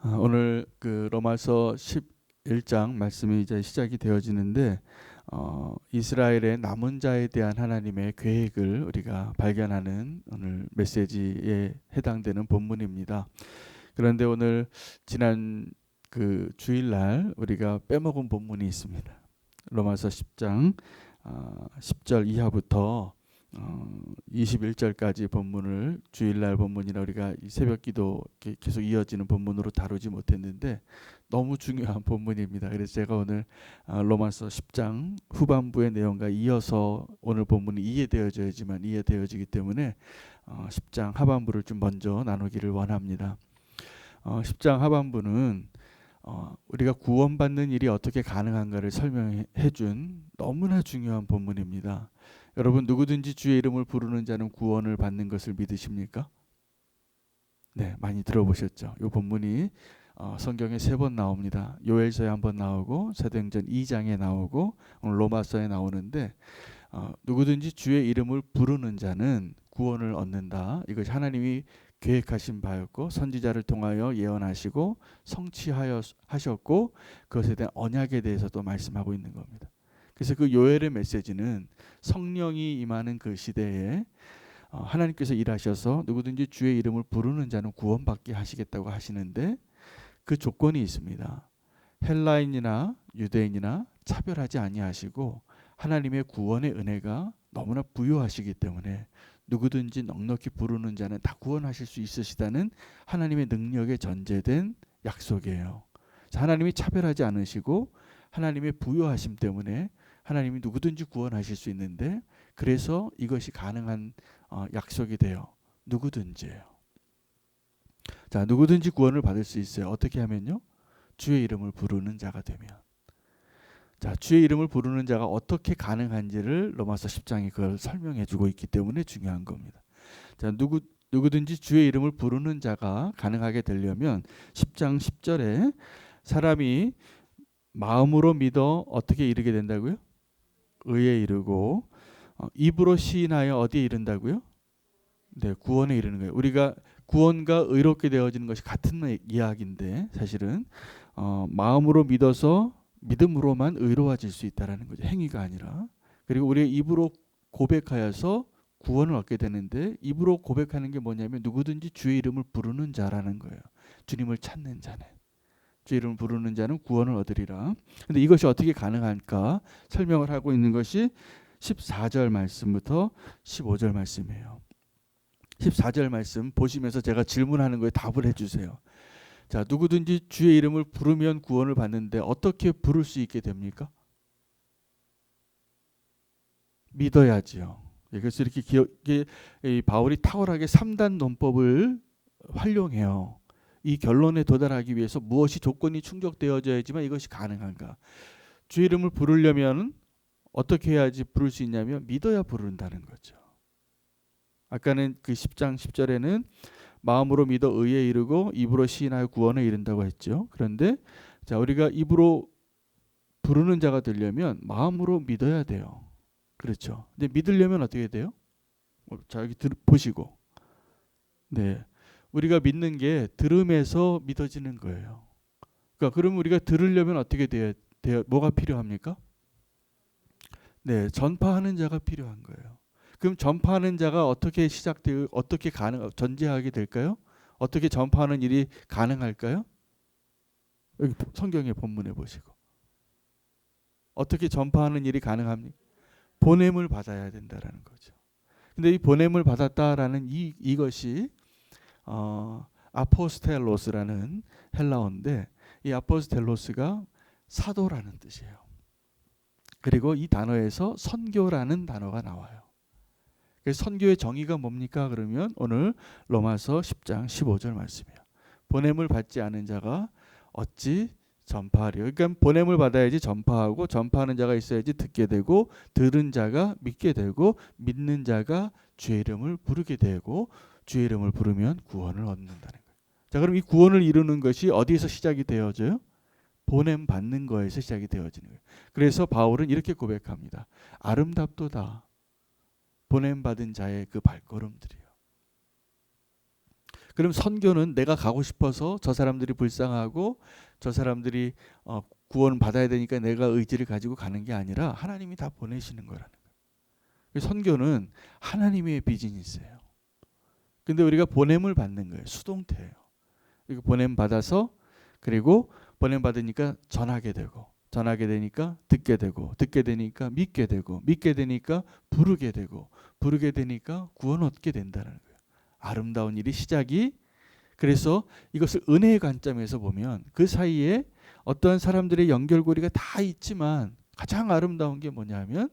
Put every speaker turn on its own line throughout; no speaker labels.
오늘 그 로마서 11장 말씀이 이제 시작이 되어지는데 이스라엘의 남은 자에 대한 하나님의 계획을 우리가 발견하는 오늘 메시지에 해당되는 본문입니다. 그런데 오늘 지난 그 주일날 우리가 빼먹은 본문이 있습니다. 로마서 10장 10절 이하부터 21절까지 본문을 주일날 본문이나 우리가 이 새벽기도 계속 이어지는 본문으로 다루지 못했는데 너무 중요한 본문입니다. 그래서 제가 오늘 로마서 10장 후반부의 내용과 이어서 오늘 본문이 이해되어지기 때문에 10장 하반부를 좀 먼저 나누기를 원합니다. 10장 하반부는 우리가 구원받는 일이 어떻게 가능한가를 설명해 준 너무나 중요한 본문입니다. 여러분, 누구든지 주의 이름을 부르는 자는 구원을 받는 것을 믿으십니까? 네, 많이 들어보셨죠. 이 본문이 성경에 3번 나옵니다. 요엘서에 한번 나오고 사도행전 2장에 나오고 오늘 로마서에 나오는데 누구든지 주의 이름을 부르는 자는 구원을 얻는다. 이것이 하나님이 계획하신 바였고 선지자를 통하여 예언하시고 성취하셨고 그것에 대한 언약에 대해서도 말씀하고 있는 겁니다. 그래서 그 요엘의 메시지는 성령이 임하는 그 시대에 하나님께서 일하셔서 누구든지 주의 이름을 부르는 자는 구원받게 하시겠다고 하시는데 그 조건이 있습니다. 헬라인이나 유대인이나 차별하지 아니하시고 하나님의 구원의 은혜가 너무나 부유하시기 때문에 누구든지 넉넉히 부르는 자는 다 구원하실 수 있으시다는 하나님의 능력에 전제된 약속이에요. 하나님이 차별하지 않으시고 하나님의 부유하심 때문에 하나님이 누구든지 구원하실 수 있는데 그래서 이것이 가능한 약속이 돼요. 누구든지예요. 자, 누구든지 구원을 받을 수 있어요. 어떻게 하면요? 주의 이름을 부르는 자가 되면. 자, 주의 이름을 부르는 자가 어떻게 가능한지를 로마서 10장이 그걸 설명해 주고 있기 때문에 중요한 겁니다. 자, 누구든지 주의 이름을 부르는 자가 가능하게 되려면 10장 10절에 사람이 마음으로 믿어 어떻게 이르게 된다고요? 의에 이르고 입으로 시인하여 어디에 이른다고요? 네, 구원에 이르는 거예요. 우리가 구원과 의롭게 되어지는 것이 같은 이야기인데 사실은 마음으로 믿어서 믿음으로만 의로워질 수 있다라는 거죠. 행위가 아니라. 그리고 우리가 입으로 고백하여서 구원을 얻게 되는데 입으로 고백하는 게 뭐냐면 누구든지 주의 이름을 부르는 자라는 거예요. 주님을 찾는 자네. 주의 이름을 부르는 자는 구원을 얻으리라. 근데 이것이 어떻게 가능할까 설명을 하고 있는 것이 14절 말씀부터 15절 말씀이에요. 14절 말씀 보시면서 제가 질문하는 거에 답을 해주세요. 자, 누구든지 주의 이름을 부르면 구원을 받는데 어떻게 부를 수 있게 됩니까? 믿어야지요. 그래서 이렇게 바울이 탁월하게 3단 논법을 활용해요. 이 결론에 도달하기 위해서 무엇이 조건이 충족되어져야지만 이것이 가능한가. 주의 이름을 부르려면 어떻게 해야지 부를 수 있냐면 믿어야 부른다는 거죠. 아까는 그 10장 10절에는 마음으로 믿어 의에 이르고 입으로 시인하여 구원에 이른다고 했죠. 그런데 자, 우리가 입으로 부르는 자가 되려면 마음으로 믿어야 돼요. 그렇죠. 근데 믿으려면 어떻게 돼요? 자, 여기 보시고. 네. 우리가 믿는 게 들음에서 믿어지는 거예요. 그러니까 그러면 우리가 들으려면 어떻게 뭐가 필요합니까? 네, 전파하는 자가 필요한 거예요. 그럼 전파하는 자가 어떻게 어떻게 전제하게 될까요? 어떻게 전파하는 일이 가능할까요? 여기 성경의 본문에 보시고. 어떻게 전파하는 일이 가능합니까? 보냄을 받아야 된다라는 거죠. 근데 이 보냄을 받았다라는 이것이 아포스텔로스라는 헬라어인데 이 아포스텔로스가 사도라는 뜻이에요. 그리고 이 단어에서 선교라는 단어가 나와요. 그래서 선교의 정의가 뭡니까? 그러면 오늘 로마서 10장 15절 말씀이에요. 보냄을 받지 않은 자가 어찌 전파하리요. 그러니까 보냄을 받아야지 전파하고 전파하는 자가 있어야지 듣게 되고 들은 자가 믿게 되고 믿는 자가 주의 이름을 부르게 되고 주의 이름을 부르면 구원을 얻는다는 거예요. 자, 그럼 이 구원을 이루는 것이 어디에서 시작이 되어져요? 보냄 받는 거에서 시작이 되어지는 거예요. 그래서 바울은 이렇게 고백합니다. 아름답도다. 보냄 받은 자의 그 발걸음들이요. 그럼 선교는 내가 가고 싶어서 저 사람들이 불쌍하고 저 사람들이 구원 받아야 되니까 내가 의지를 가지고 가는 게 아니라 하나님이 다 보내시는 거라는 거예요. 선교는 하나님의 비즈니스예요. 근데 우리가 보냄을 받는 거예요. 수동태예요. 그리고 보냄 받아서 그리고 보냄 받으니까 전하게 되고 전하게 되니까 듣게 되고 듣게 되니까 믿게 되고 믿게 되니까 부르게 되고 부르게 되니까 구원 얻게 된다는 거예요. 아름다운 일이 시작이. 그래서 이것을 은혜의 관점에서 보면 그 사이에 어떠한 사람들의 연결고리가 다 있지만 가장 아름다운 게 뭐냐면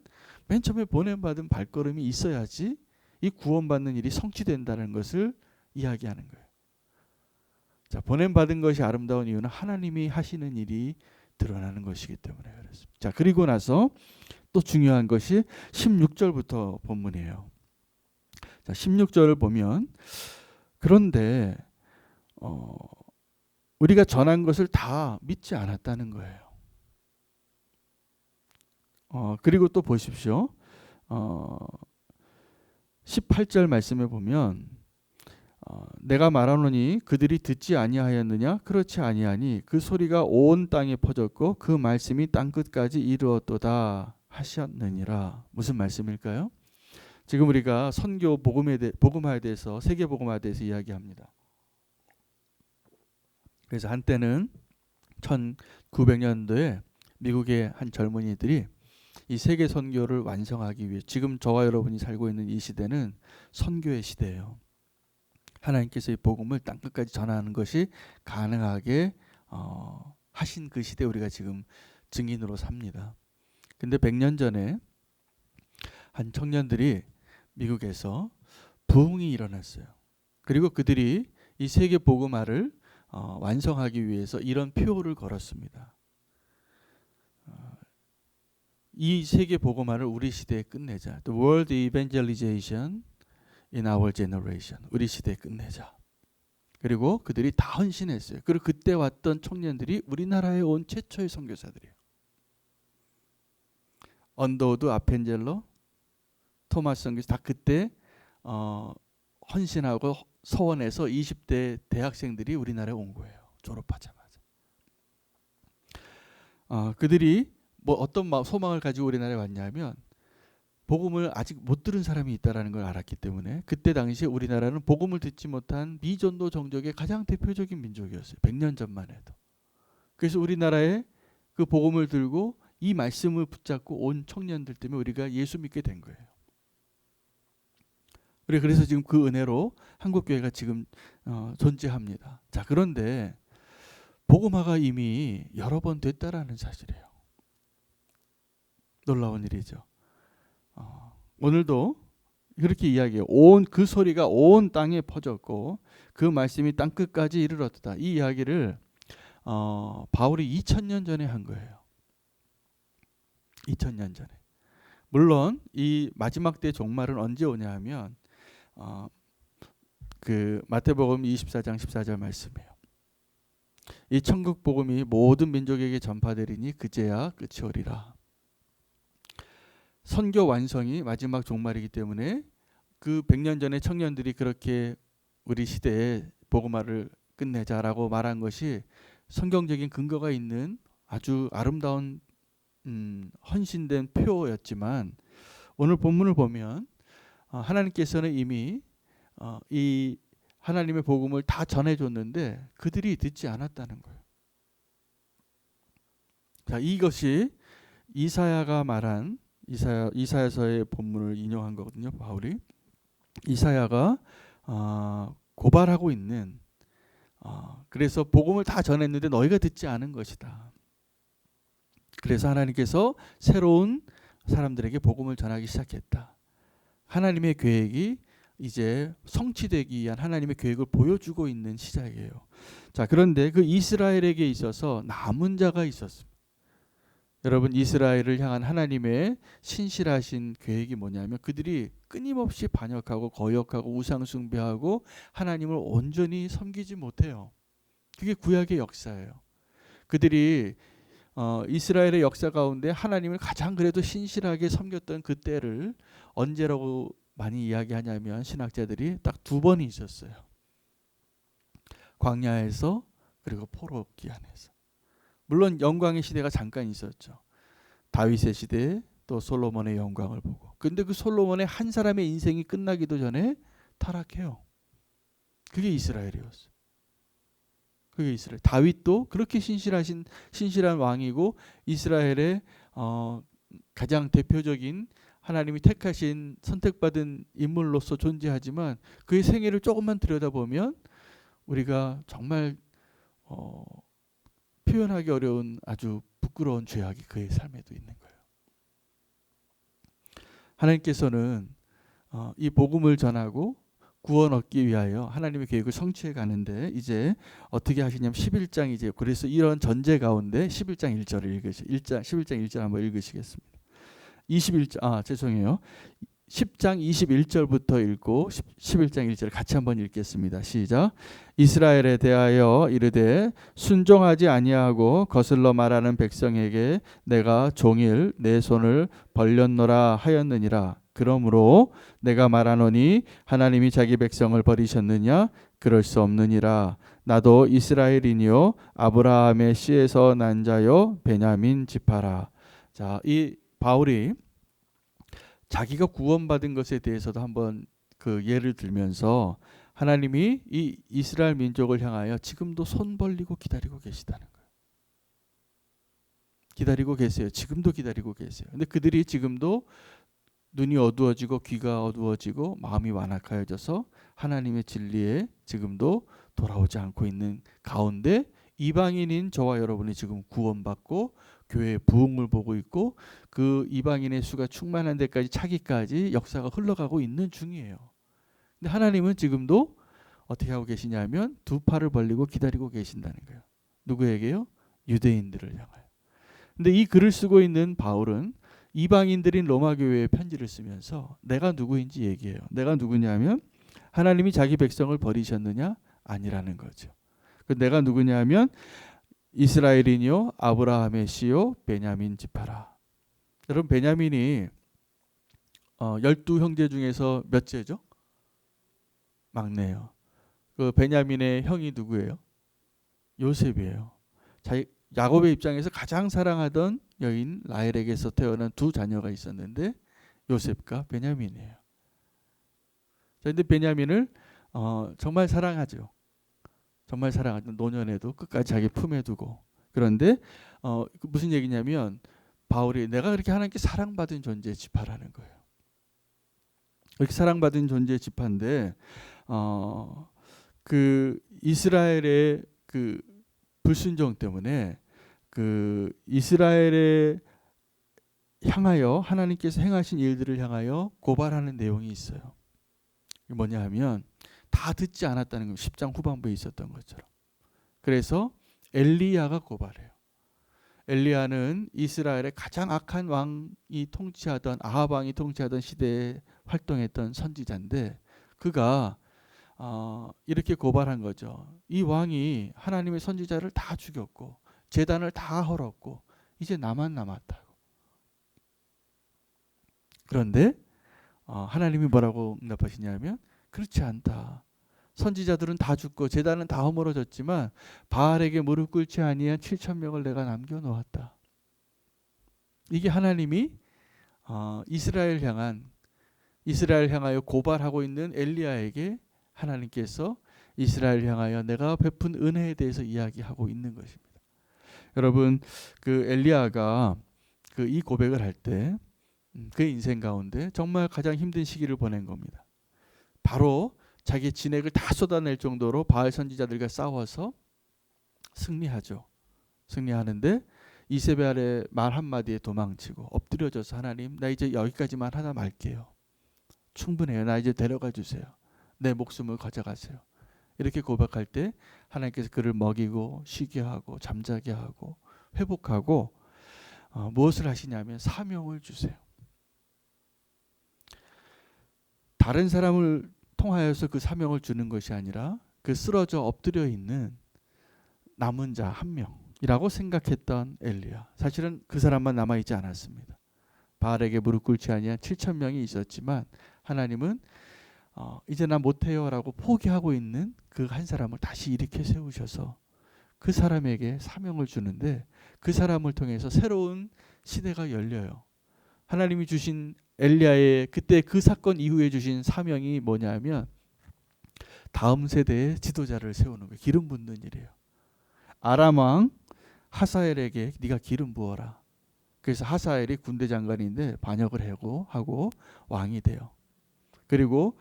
맨 처음에 보냄받은 발걸음이 있어야지 이 구원받는 일이 성취된다는 것을 이야기하는 거예요. 자, 보냄받은 것이 아름다운 이유는 하나님이 하시는 일이 드러나는 것이기 때문에 그렇습니다. 자, 그리고 나서 또 중요한 것이 16절부터 본문이에요. 자, 16절을 보면 그런데 우리가 전한 것을 다 믿지 않았다는 거예요. 그리고 또 보십시오. 18절 말씀에 보면 내가 말하노니 그들이 듣지 아니하였느냐? 그렇지 아니하니 그 소리가 온 땅에 퍼졌고 그 말씀이 땅 끝까지 이르렀도다 하셨느니라. 무슨 말씀일까요? 지금 우리가 선교 복음화에 대해서 세계 복음화에 대해서 이야기합니다. 그래서 한때는 1900년도에 미국의 한 젊은이들이 이 세계 선교를 완성하기 위해 지금 저와 여러분이 살고 있는 이 시대는 선교의 시대예요. 하나님께서 이 복음을 땅끝까지 전하는 것이 가능하게 하신 그 시대 우리가 지금 증인으로 삽니다. 근데 100년 전에 한 청년들이 미국에서 부흥이 일어났어요. 그리고 그들이 이 세계 복음화를 완성하기 위해서 이런 표어를 걸었습니다. 이 세계 복음화를 우리 시대에 끝내자. The world evangelization in our generation. 우리 시대에 끝내자. 그리고 그들이 다 헌신했어요. 그리고 그때 왔던 청년들이 우리나라에 온 최초의 선교사들이에요. 언더우드, 아펜젤러, 토마스 선교사 다 그때 헌신하고 서원에서 20대 대학생들이 우리나라에 온 거예요. 졸업하자마자. 그들이 뭐 어떤 소망을 가지고 우리나라에 왔냐면 복음을 아직 못 들은 사람이 있다라는 걸 알았기 때문에 그때 당시에 우리나라는 복음을 듣지 못한 미전도 종족의 가장 대표적인 민족이었어요. 100년 전만 해도. 그래서 우리나라에 그 복음을 들고 이 말씀을 붙잡고 온 청년들 때문에 우리가 예수 믿게 된 거예요. 그래서 지금 그 은혜로 한국교회가 지금 존재합니다. 자, 그런데 복음화가 이미 여러 번 됐다라는 사실이에요. 놀라운 일이죠. 오늘도 그렇게 이야기해요. 그 소리가 온 땅에 퍼졌고 그 말씀이 땅 끝까지 이르렀다. 이 이야기를 바울이 2000년 전에 한 거예요. 2000년 전에. 물론 이 마지막 때 종말은 언제 오냐 하면 그 마태복음 24장 14절 말씀이에요. 이 천국 복음이 모든 민족에게 전파되리니 그제야 끝이 오리라. 선교 완성이 마지막 종말이기 때문에 그 100년 전에 청년들이 그렇게 우리 시대에 복음화를 끝내자라고 말한 것이 성경적인 근거가 있는 아주 아름다운 헌신된 표였지만 오늘 본문을 보면 하나님께서는 이미 이 하나님의 복음을 다 전해줬는데 그들이 듣지 않았다는 거예요. 자, 이것이 이사야가 말한 이사야서의 본문을 인용한 거거든요. 바울이 이사야가 고발하고 있는 그래서 복음을 다 전했는데 너희가 듣지 않은 것이다. 그래서 하나님께서 새로운 사람들에게 복음을 전하기 시작했다. 하나님의 계획이 이제 성취되기 위한 하나님의 계획을 보여주고 있는 시작이에요. 자, 그런데 그 이스라엘에게 있어서 남은 자가 있었습니다. 여러분, 이스라엘을 향한 하나님의 신실하신 계획이 뭐냐면 그들이 끊임없이 반역하고 거역하고 우상 숭배하고 하나님을 온전히 섬기지 못해요. 그게 구약의 역사예요. 그들이 이스라엘의 역사 가운데 하나님을 가장 그래도 신실하게 섬겼던 그 때를 언제라고 많이 이야기하냐면 신학자들이 딱 2번이 있었어요. 광야에서 그리고 포로기 안에서. 물론 영광의 시대가 잠깐 있었죠. 다윗의 시대에 또 솔로몬의 영광을 보고. 근데 그 솔로몬의 한 사람의 인생이 끝나기도 전에 타락해요. 그게 이스라엘이었어요. 그게 이스라엘. 다윗도 그렇게 신실한 왕이고 이스라엘의 가장 대표적인 하나님이 택하신 선택받은 인물로서 존재하지만 그의 생애를 조금만 들여다보면 우리가 정말 표현하기 어려운 아주 부끄러운 죄악이 그의 삶에도 있는 거예요. 하나님께서는 이 복음을 전하고 구원 얻기 위하여 하나님의 계획을 성취해 가는데 이제 어떻게 하시냐면 11장 이제 그래서 이런 전제 가운데 11장 1절을 11장 1절 한번 읽으시겠습니다. 21장 죄송해요. 10장 21절부터 읽고 11장 1절 같이 한번 읽겠습니다. 시작. 이스라엘에 대하여 이르되 순종하지 아니하고 거슬러 말하는 백성에게 내가 종일 내 손을 벌렸노라 하였느니라. 그러므로 내가 말하노니 하나님이 자기 백성을 버리셨느냐? 그럴 수 없느니라. 나도 이스라엘이니요 아브라함의 씨에서 난 자요 베냐민 지파라. 자, 이 바울이 자기가 구원받은 것에 대해서도 한번 그 예를 들면서 하나님이 이 이스라엘 민족을 향하여 지금도 손 벌리고 기다리고 계시다는 거예요. 기다리고 계세요. 지금도 기다리고 계세요. 근데 그들이 지금도 눈이 어두워지고 귀가 어두워지고 마음이 완악하여져서 하나님의 진리에 지금도 돌아오지 않고 있는 가운데 이방인인 저와 여러분이 지금 구원받고 교회의 부흥을 보고 있고 그 이방인의 수가 충만한 데까지 차기까지 역사가 흘러가고 있는 중이에요. 근데 하나님은 지금도 어떻게 하고 계시냐면 두 팔을 벌리고 기다리고 계신다는 거예요. 누구에게요? 유대인들을 향하여. 근데 이 글을 쓰고 있는 바울은 이방인들인 로마 교회에 편지를 쓰면서 내가 누구인지 얘기해요. 내가 누구냐면 하나님이 자기 백성을 버리셨느냐? 아니라는 거죠. 내가 누구냐면 이스라엘이요 아브라함의 씨요 베냐민 지파라. 여러분 베냐민이 12형제 중에서 몇째죠? 막내예요. 그 베냐민의 형이 누구예요? 요셉이에요. 야곱의 입장에서 가장 사랑하던 여인 라헬에게서 태어난 두 자녀가 있었는데 요셉과 베냐민이에요. 그런데 베냐민을 정말 사랑하죠. 정말 사랑하죠. 노년에도 끝까지 자기 품에 두고. 그런데 무슨 얘기냐면 바울이 내가 그렇게 하나님께 사랑받은 존재의 지파라는 거예요. 그렇게 사랑받은 존재의 지파인데 그 이스라엘의 그 불순종 때문에 그 이스라엘에 향하여 하나님께서 행하신 일들을 향하여 고발하는 내용이 있어요. 뭐냐 하면 다 듣지 않았다는 건 10장 후반부에 있었던 것처럼. 그래서 엘리야가 고발해요. 엘리야는 이스라엘의 가장 악한 왕이 통치하던 아합 왕이 통치하던 시대에 활동했던 선지자인데 그가 이렇게 고발한 거죠. 이 왕이 하나님의 선지자를 다 죽였고 제단을 다 헐었고 이제 나만 남았다고. 그런데 하나님이 뭐라고 응답하시냐면 그렇지 않다. 선지자들은 다 죽고 제단은 다 허물어졌지만 바알에게 무릎 꿇지 아니한 7,000명을 내가 남겨놓았다. 이게 하나님이 이스라엘 향하여 고발하고 있는 엘리야에게 하나님께서 이스라엘 향하여 내가 베푼 은혜에 대해서 이야기하고 있는 것입니다. 여러분 그 엘리야가 그 이 고백을 할 때 그의 인생 가운데 정말 가장 힘든 시기를 보낸 겁니다. 바로 자기 진액을 다 쏟아낼 정도로 바알 선지자들과 싸워서 승리하죠. 승리하는데 이세벨의 말 한마디에 도망치고 엎드려져서 하나님 나 이제 여기까지만 하다 말게요. 충분해요. 나 이제 데려가 주세요. 내 목숨을 가져가세요. 이렇게 고백할 때 하나님께서 그를 먹이고 쉬게 하고 잠자게 하고 회복하고 무엇을 하시냐면 사명을 주세요. 다른 사람을 통하여서 그 사명을 주는 것이 아니라 그 쓰러져 엎드려 있는 남은 자 한 명이라고 생각했던 엘리야. 사실은 그 사람만 남아있지 않았습니다. 바알에게 무릎 꿇지 아니한 7,000명이 있었지만 하나님은 이제 나 못해요라고 포기하고 있는 그 한 사람을 다시 일으켜 세우셔서 그 사람에게 사명을 주는데 그 사람을 통해서 새로운 시대가 열려요. 하나님이 주신 엘리야의 그때 그 사건 이후에 주신 사명이 뭐냐면 다음 세대의 지도자를 세우는 거예요. 기름 붓는 일이에요. 아람 왕 하사엘에게 네가 기름 부어라. 그래서 하사엘이 군대 장관인데 반역을 하고 왕이 돼요. 그리고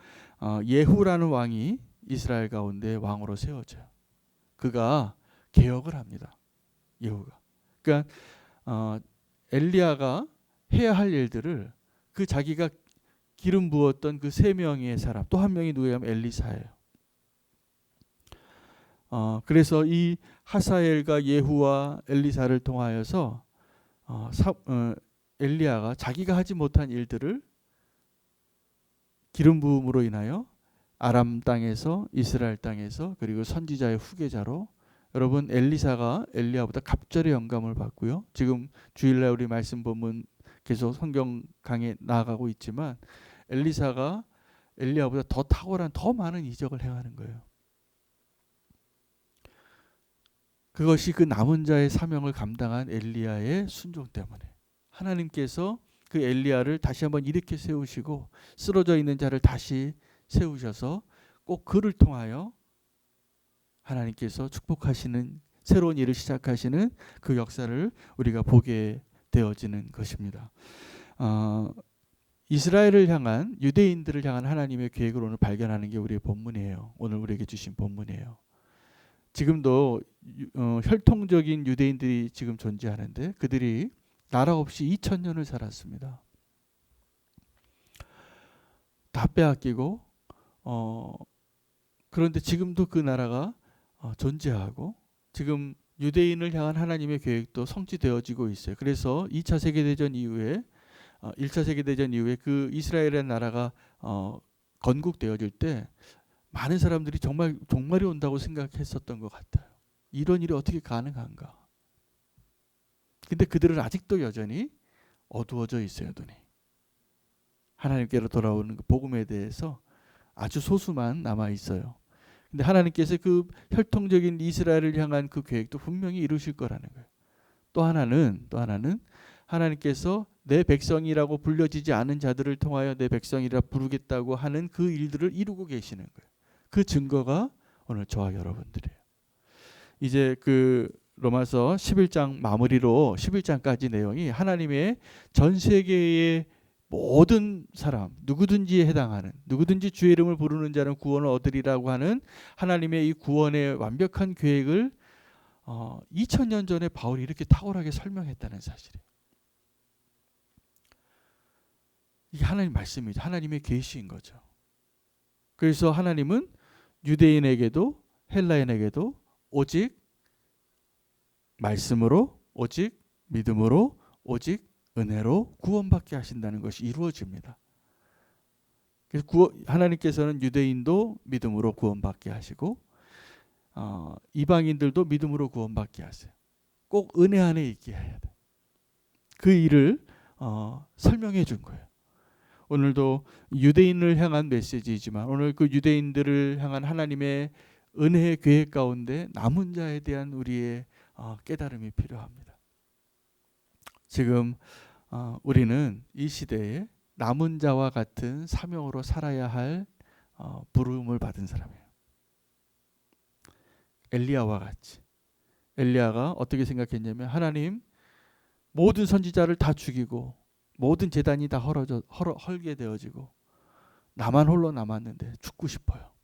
예후라는 왕이 이스라엘 가운데 왕으로 세워져요. 그가 개혁을 합니다. 예후가. 그러니까 엘리야가 해야 할 일들을 그 자기가 기름 부었던 그 세 명의 사람, 또 한 명이 누구냐면 엘리사예요. 그래서 이 하사엘과 예후와 엘리사를 통하여서 엘리야가 자기가 하지 못한 일들을 기름 부음으로 인하여 아람 땅에서 이스라엘 땅에서 그리고 선지자의 후계자로 여러분 엘리사가 엘리야보다 갑절의 영감을 받고요. 지금 주일날 우리 말씀 본문 계속 성경 강에 나아가고 있지만 엘리사가 엘리야보다 더 탁월한 더 많은 이적을 행하는 거예요. 그것이 그 남은 자의 사명을 감당한 엘리야의 순종 때문에 하나님께서 그 엘리야를 다시 한번 일으켜 세우시고 쓰러져 있는 자를 다시 세우셔서 꼭 그를 통하여 하나님께서 축복하시는 새로운 일을 시작하시는 그 역사를 우리가 보게 되어지는 것입니다. 이스라엘을 향한 유대인들을 향한 하나님의 계획을 오늘 발견하는 게 우리의 본문이에요. 오늘 우리에게 주신 본문이에요. 지금도 혈통적인 유대인들이 지금 존재하는데 그들이 나라 없이 2000년을 살았습니다. 다 빼앗기고 그런데 지금도 그 나라가 존재하고 지금 유대인을 향한 하나님의 계획도 성취되어지고 있어요. 그래서 2차 세계대전 이후에 1차 세계대전 이후에 그 이스라엘의 나라가 건국되어질 때 많은 사람들이 정말 종말이 온다고 생각했었던 것 같아요. 이런 일이 어떻게 가능한가? 근데 그들은 아직도 여전히 어두워져 있어요, 눈이. 하나님께로 돌아오는 그 복음에 대해서 아주 소수만 남아 있어요. 근데 하나님께서 그 혈통적인 이스라엘을 향한 그 계획도 분명히 이루실 거라는 거예요. 또 하나는 하나님께서 내 백성이라고 불려지지 않은 자들을 통하여 내 백성이라 부르겠다고 하는 그 일들을 이루고 계시는 거예요. 그 증거가 오늘 저와 여러분들이에요. 이제 그 로마서 11장 마무리로 11장까지 내용이 하나님의 전 세계의 모든 사람 누구든지에 해당하는 누구든지 주의 이름을 부르는 자는 구원을 얻으리라고 하는 하나님의 이 구원의 완벽한 계획을 2000년 전에 바울이 이렇게 탁월하게 설명했다는 사실이에요. 이게 하나님 말씀이죠. 하나님의 계시인 거죠. 그래서 하나님은 유대인에게도 헬라인에게도 오직 말씀으로 오직 믿음으로 오직 은혜로 구원받게 하신다는 것이 이루어집니다. 그래서 하나님께서는 유대인도 믿음으로 구원받게 하시고 이방인들도 믿음으로 구원받게 하세요. 꼭 은혜 안에 있게 해야 돼. 그 일을 설명해 준 거예요. 오늘도 유대인을 향한 메시지이지만 오늘 그 유대인들을 향한 하나님의 은혜의 계획 가운데 남은 자에 대한 우리의 깨달음이 필요합니다. 지금 우리는 이 시대에 남은 자와 같은 사명으로 살아야 할 부름을 받은 사람이에요. 엘리야와 같이. 엘리야가 어떻게 생각했냐면 하나님 모든 선지자를 다 죽이고 모든 제단이 다 헐게 되어지고 나만 홀로 남았는데 죽고 싶어요.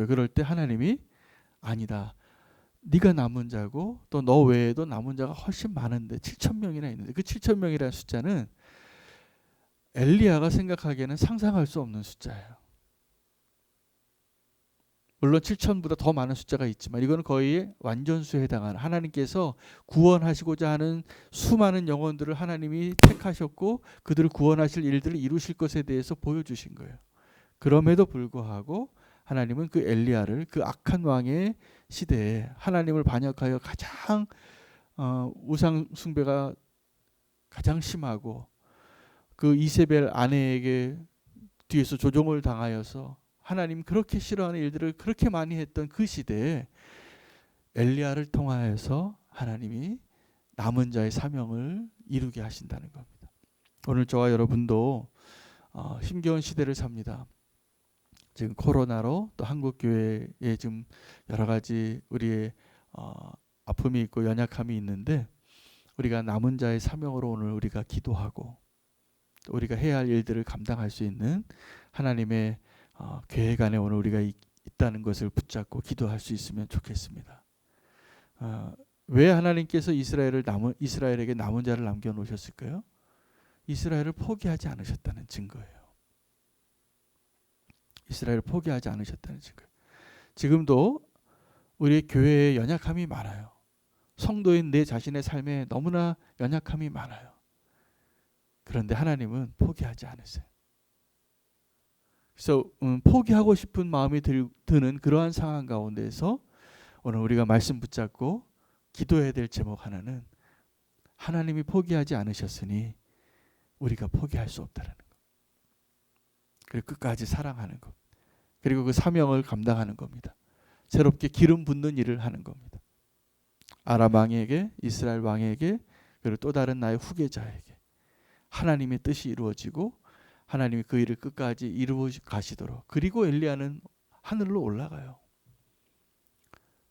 그럴 때 하나님이 아니다. 네가 남은 자고 또 너 외에도 남은 자가 훨씬 많은데 7,000명이나 있는데 그 7,000명이라는 숫자는 엘리야가 생각하기에는 상상할 수 없는 숫자예요. 물론 7,000보다 더 많은 숫자가 있지만 이거는 거의 완전수에 해당하는 하나님께서 구원하시고자 하는 수많은 영혼들을 하나님이 택하셨고 그들을 구원하실 일들을 이루실 것에 대해서 보여주신 거예요. 그럼에도 불구하고 하나님은 그 엘리야를 그 악한 왕의 시대에 하나님을 반역하여 가장 우상 숭배가 가장 심하고 그 이세벨 아내에게 뒤에서 조종을 당하여서 하나님 그렇게 싫어하는 일들을 그렇게 많이 했던 그 시대에 엘리야를 통하여서 하나님이 남은 자의 사명을 이루게 하신다는 겁니다. 오늘 저와 여러분도 힘겨운 시대를 삽니다. 지금 코로나로 또 한국 교회에 좀 여러 가지 우리의 아픔이 있고 연약함이 있는데, 우리가 남은 자의 사명으로 오늘 우리가 기도하고 우리가 해야 할 일들을 감당할 수 있는 하나님의 계획 안에 오늘 우리가 있다는 것을 붙잡고 기도할 수 있으면 좋겠습니다. 왜 하나님께서 이스라엘에게 남은 자를 남겨놓으셨을까요? 이스라엘을 포기하지 않으셨다는 증거예요. 이스라엘을 포기하지 않으셨다는 증거예요. 지금도 우리 교회에 연약함이 많아요. 성도인 내 자신의 삶에 너무나 연약함이 많아요. 그런데 하나님은 포기하지 않으세요. 그래서 포기하고 싶은 마음이 드는 그러한 상황 가운데에서 오늘 우리가 말씀 붙잡고 기도해야 될 제목 하나는, 하나님이 포기하지 않으셨으니 우리가 포기할 수 없다는 것. 그리고 끝까지 사랑하는 것. 그리고 그 사명을 감당하는 겁니다. 새롭게 기름 붓는 일을 하는 겁니다. 아람 왕에게, 이스라엘 왕에게, 그리고 또 다른 나의 후계자에게 하나님의 뜻이 이루어지고 하나님이 그 일을 끝까지 이루어 가시도록. 그리고 엘리야는 하늘로 올라가요.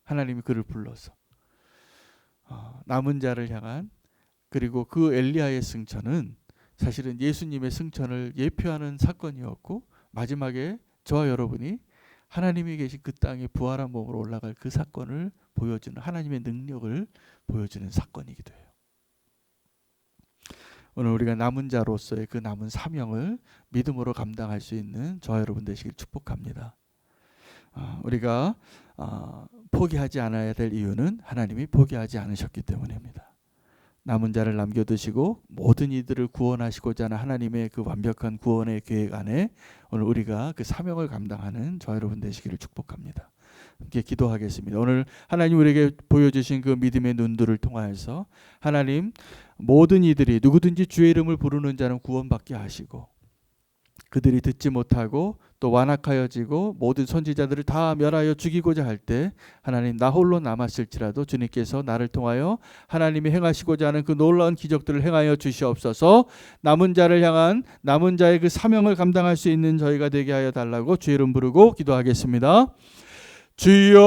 하나님이 그를 불러서 남은 자를 향한, 그리고 그 엘리야의 승천은 사실은 예수님의 승천을 예표하는 사건이었고, 마지막에 저와 여러분이 하나님이 계신 그 땅에 부활한 몸으로 올라갈 그 사건을 보여주는, 하나님의 능력을 보여주는 사건이기도 해요. 오늘 우리가 남은 자로서의 그 남은 사명을 믿음으로 감당할 수 있는 저와 여러분 되시길 축복합니다. 우리가 포기하지 않아야 될 이유는 하나님이 포기하지 않으셨기 때문입니다. 남은 자를 남겨두시고 모든 이들을 구원하시고자 하는 하나님의 그 완벽한 구원의 계획 안에 오늘 우리가 그 사명을 감당하는 저와 여러분 되시기를 축복합니다. 함께 기도하겠습니다. 오늘 하나님 우리에게 보여주신 그 믿음의 눈들을 통하여서 하나님, 모든 이들이 누구든지 주의 이름을 부르는 자는 구원받게 하시고, 그들이 듣지 못하고 또 완악하여지고 모든 선지자들을 다 멸하여 죽이고자 할 때 하나님, 나 홀로 남았을지라도 주님께서 나를 통하여 하나님이 행하시고자 하는 그 놀라운 기적들을 행하여 주시옵소서. 남은 자를 향한, 남은 자의 그 사명을 감당할 수 있는 저희가 되게 하여 달라고 주의 이름 부르고 기도하겠습니다. 주여.